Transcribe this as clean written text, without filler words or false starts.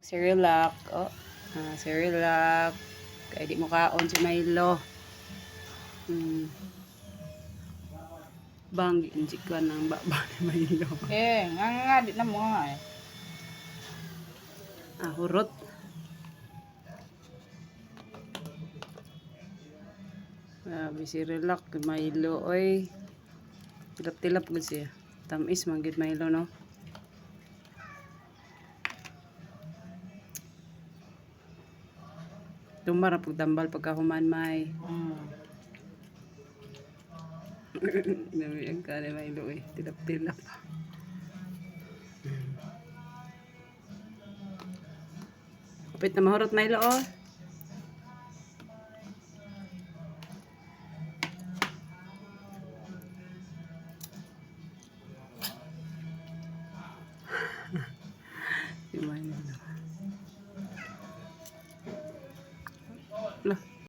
Cerelac. Oh, Cerelac. Kaya di mo kaon si Milo. Bang, injik ka ng baba ni Milo. Nga, di na mo nga eh. Hurot. Grabe si Cerelac, Milo, oy. Tilap-tilap gud siya. Tamis manggid Milo, no? Tumbar na pagtambal pagkahuman may. Namiyan ka ni Milo, eh. Tilap-tilap. Kapit na mahurot Milo, oh. Si Milo. Lah.